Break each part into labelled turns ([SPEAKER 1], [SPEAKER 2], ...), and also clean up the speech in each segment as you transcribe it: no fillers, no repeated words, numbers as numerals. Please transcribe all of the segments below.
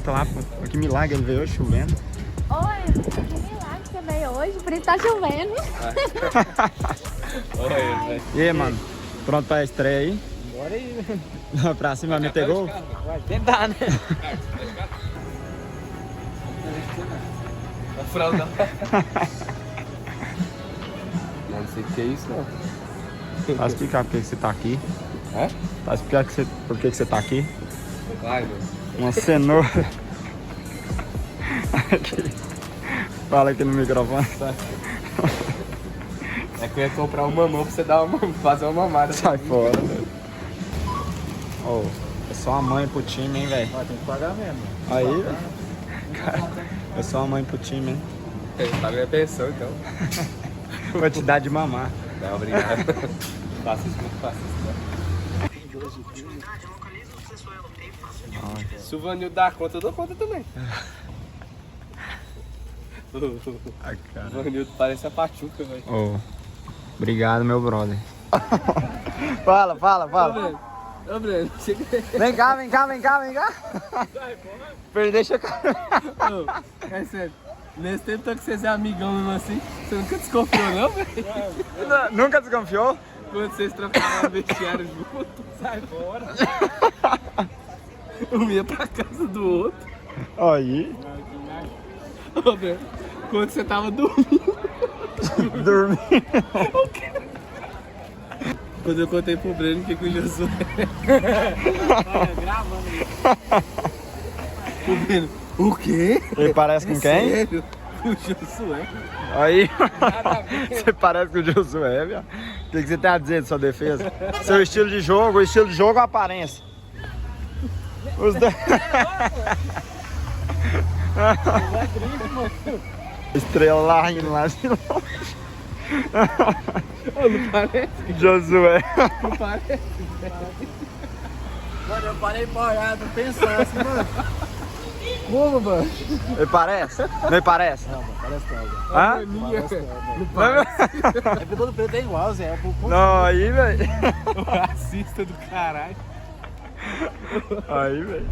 [SPEAKER 1] Caraca, lá, pô. Que milagre, ele veio hoje chovendo.
[SPEAKER 2] Oi, que milagre que você veio hoje, por isso tá chovendo.
[SPEAKER 3] Oi,
[SPEAKER 1] E aí, mano? Pronto pra estreia aí?
[SPEAKER 3] bora aí.
[SPEAKER 1] Pra cima vai meter gol?
[SPEAKER 3] Vai tentar, né? A fralda. Não sei o que é isso, não.
[SPEAKER 1] Tá explicar por que você tá aqui?
[SPEAKER 3] É?
[SPEAKER 1] Tá explicar por que você tá aqui?
[SPEAKER 3] Vai, meu.
[SPEAKER 1] Uma cenoura. Fala aqui no microfone.
[SPEAKER 3] É que eu ia comprar um mamão pra você dar fazer uma mamada.
[SPEAKER 1] Sai fora, velho. Ô, é só uma mãe pro time, hein, velho?
[SPEAKER 3] Tem que pagar mesmo.
[SPEAKER 1] Aí, velho. Cara, é só uma mãe pro time, hein?
[SPEAKER 3] Paga minha pensão, então.
[SPEAKER 1] Vou te dar de mamar.
[SPEAKER 3] Não, obrigado. Faça isso, muito fácil. Se o Vanil dá conta, eu dou conta também.
[SPEAKER 1] Ai, cara.
[SPEAKER 3] O Vanil parece a pachuca, velho.
[SPEAKER 1] Ô, obrigado, meu brother. Fala.
[SPEAKER 3] Ô, Breno, chega aí.
[SPEAKER 1] Vem cá. Deixa eu...
[SPEAKER 3] É sério. Nesse tempo que vocês é amigão mesmo assim, você nunca desconfiou não, velho?
[SPEAKER 1] Nunca desconfiou?
[SPEAKER 3] Quando vocês trocavam vestiário junto, sai fora. Um ia pra casa do outro.
[SPEAKER 1] Aí.
[SPEAKER 3] Ô, Breno, quando você tava dormindo.
[SPEAKER 1] Dormi.
[SPEAKER 3] Quando eu contei pro Breno que com o Josué.
[SPEAKER 2] Olha, gravando isso.
[SPEAKER 3] O Breno, o quê?
[SPEAKER 1] Ele parece com quem?
[SPEAKER 3] Sério? O Josué.
[SPEAKER 1] Aí. Você parece com o Josué, viado. O que você tem a dizer de sua defesa? Seu estilo de jogo, ou aparência? Os dois. Estrela lá indo lá de longe.
[SPEAKER 3] Não parece?
[SPEAKER 1] Josué.
[SPEAKER 3] Não parece?
[SPEAKER 4] Mano, eu parei parado pensando assim, mano.
[SPEAKER 3] Como, mano?
[SPEAKER 1] Ele parece? Não ele parece?
[SPEAKER 4] Não, mano, parece que é, velho.
[SPEAKER 1] Hã?
[SPEAKER 3] Não parece.
[SPEAKER 4] É porque todo preto é igual, Zé. É por conta.
[SPEAKER 1] Não, aí, velho.
[SPEAKER 3] O racista do caralho.
[SPEAKER 1] Aí, velho.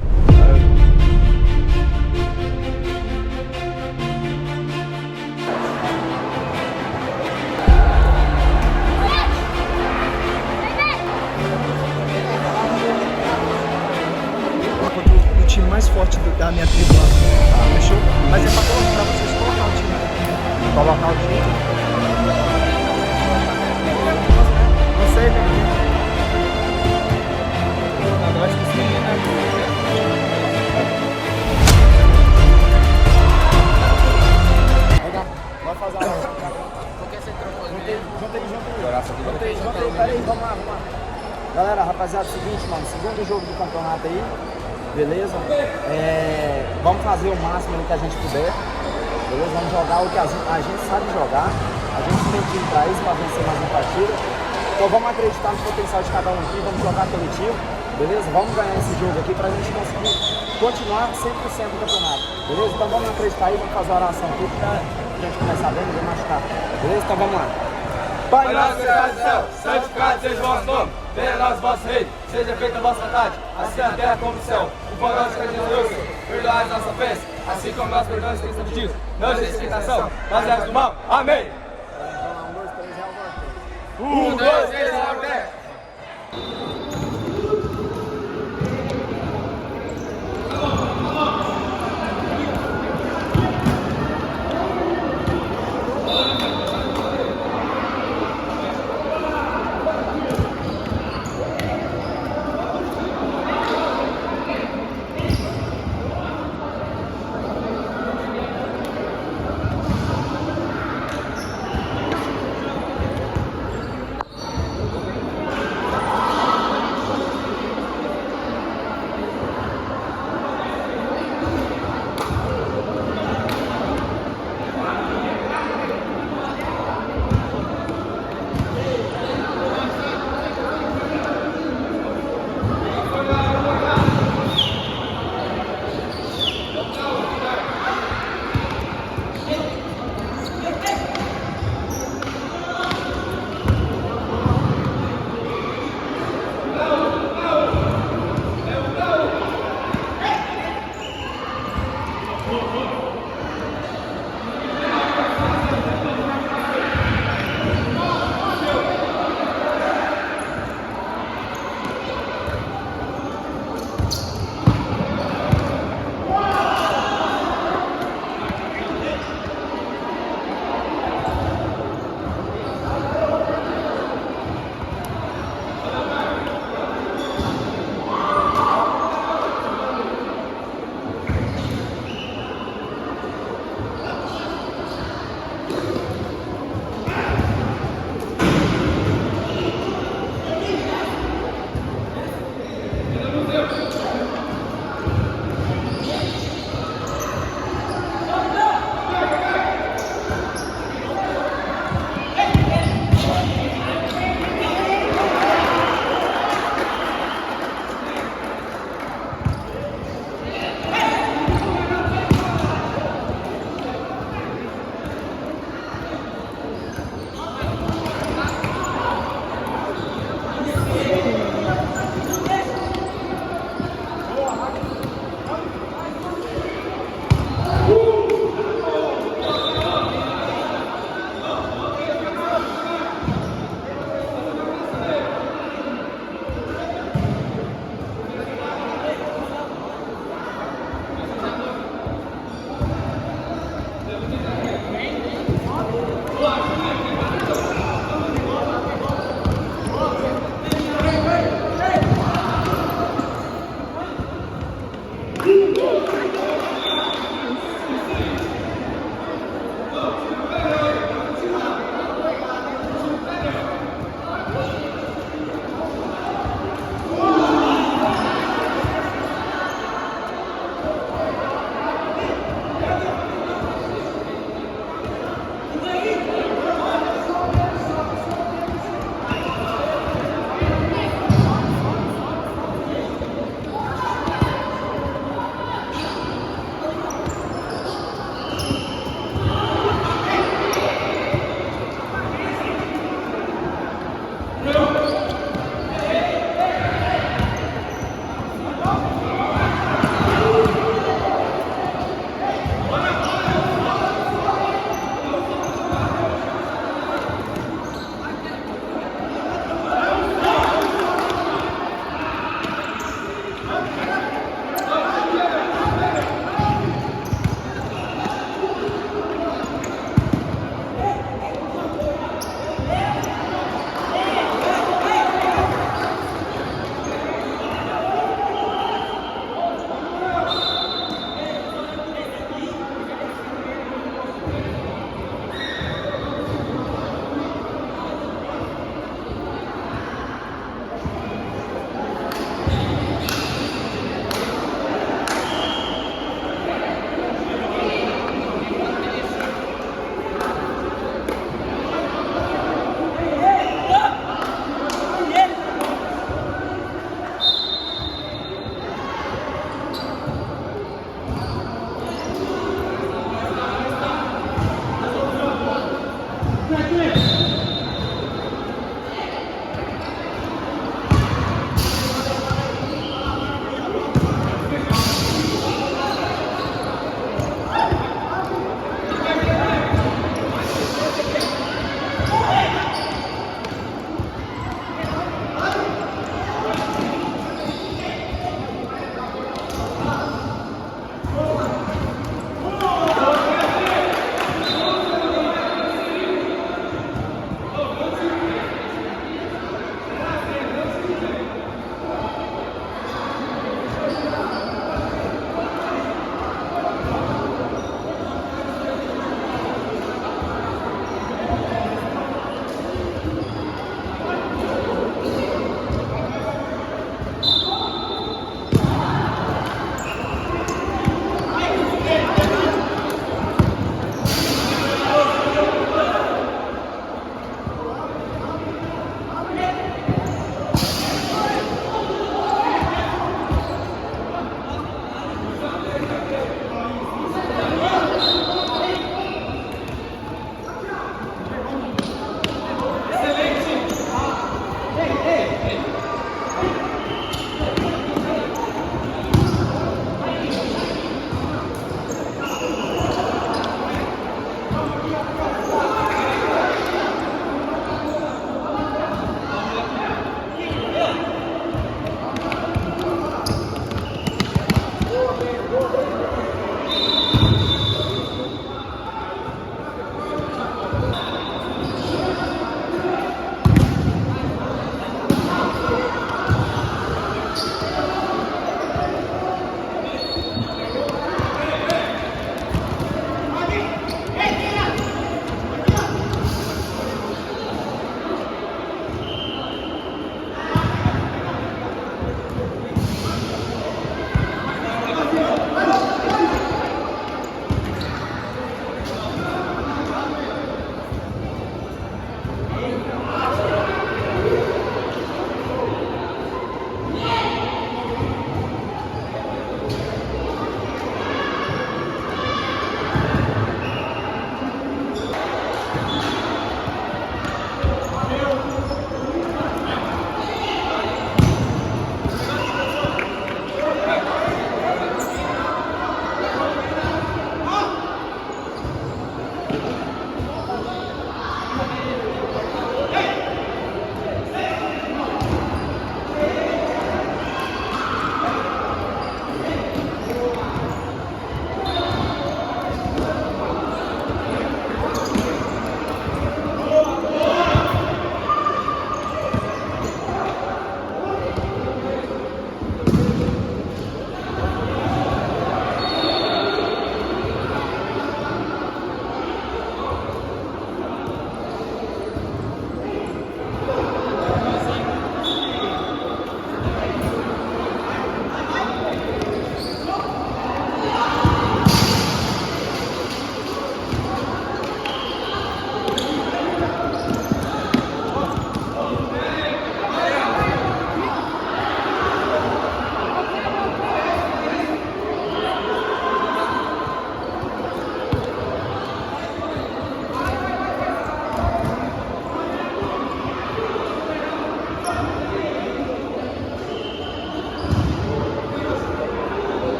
[SPEAKER 4] O time mais forte da minha tribo lá. Fechou? Mas é pra vocês colocar o time.
[SPEAKER 1] Colocar o time.
[SPEAKER 4] Não sei, velho.
[SPEAKER 3] Agora que sim, né?
[SPEAKER 4] Vai fazer a nossa.
[SPEAKER 3] Por que você trocou ele?
[SPEAKER 4] Junta ele.
[SPEAKER 3] Junta ele.
[SPEAKER 4] Peraí, vamos lá. Galera, rapaziada, é o seguinte, mano. Segundo jogo do campeonato aí. Beleza? Vamos fazer o máximo que a gente puder. Beleza? Vamos jogar o que a gente sabe jogar. A gente tem time pra isso, pra vencer mais uma partida. Então vamos acreditar no potencial de cada um aqui, vamos jogar coletivo. Beleza? Vamos ganhar esse jogo aqui pra gente conseguir continuar 100% do campeonato. Beleza? Então vamos acreditar aí, vamos fazer a oração aqui pra gente começar bem, ninguém machucar. Beleza? Então vamos lá.
[SPEAKER 3] Pai nosso que estás no céu, santificado seja o vosso nome. Venha a nós o vosso reino, seja feita a vossa vontade, assim na terra como no céu. O pão nosso que nos deu, Senhor, perdoai as nossas ofensas, assim como nós perdoamos quem está pedindo. Não nos deixes em tentação, mas livrai-nos do mal. Amém. 1, 2, 3, até.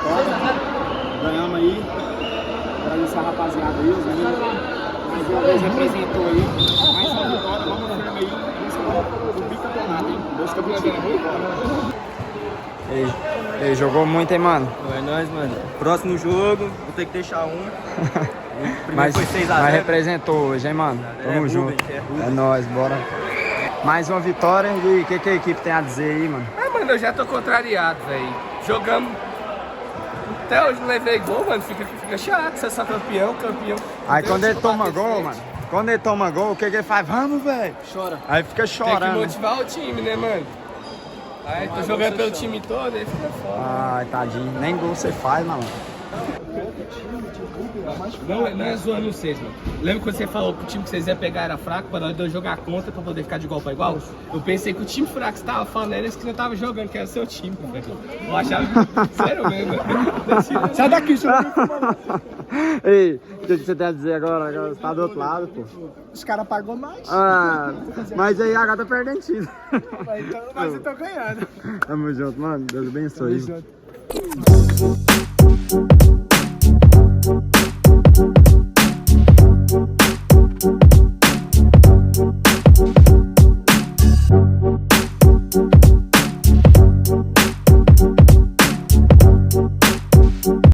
[SPEAKER 4] vitória. Ganhamos aí. Agradecer a rapaziada aí, os meninos. Mais uma vez representou aí. Mais uma vitória, vamos firme aí. Busca o bicampeonato, hein? Busca o bicampeonato.
[SPEAKER 1] Ei, jogou muito, hein, mano?
[SPEAKER 5] É nóis, mano. Próximo jogo, vou ter que deixar um.
[SPEAKER 1] Mas,
[SPEAKER 5] foi 6 a 0.
[SPEAKER 1] mas representou hoje, hein, mano? Tamo junto. É nóis, bora. Mais uma vitória. E aí, o que a equipe tem a dizer aí, mano?
[SPEAKER 3] Ah, mano, eu já tô contrariado, velho. Jogamos. Até hoje não levei gol, mano. Fica chato. Você é só campeão.
[SPEAKER 1] Aí quando ele
[SPEAKER 3] Tem
[SPEAKER 1] toma
[SPEAKER 3] que bater
[SPEAKER 1] gol,
[SPEAKER 3] frente.
[SPEAKER 1] mano. Quando ele toma gol, o que ele faz? Vamos, velho.
[SPEAKER 3] Chora.
[SPEAKER 1] Aí fica
[SPEAKER 3] Tem que
[SPEAKER 1] chorando. Né?
[SPEAKER 3] motivar o time, né, mano? Aí tô jogando pelo time todo, aí fica foda.
[SPEAKER 1] Ai, tadinho. Nem gol você faz, mano.
[SPEAKER 3] Não é zoando vocês, mano. Lembra quando você falou que o time que vocês iam pegar era fraco pra nós dois jogar contra pra poder ficar de igual pra igual? Eu pensei que o time fraco que você tava falando era esse que não tava jogando, que era o seu time, velho. Eu achava que... Sério mesmo.
[SPEAKER 4] Sai daqui, seu
[SPEAKER 1] Ei, o que você tem a dizer agora? Agora você tá do outro lado, pô.
[SPEAKER 4] Os caras pagou mais.
[SPEAKER 1] Ah, mas aí agora tá perdendo time.
[SPEAKER 4] Mas eu tô ganhando.
[SPEAKER 1] Tamo junto, mano. Deus abençoe.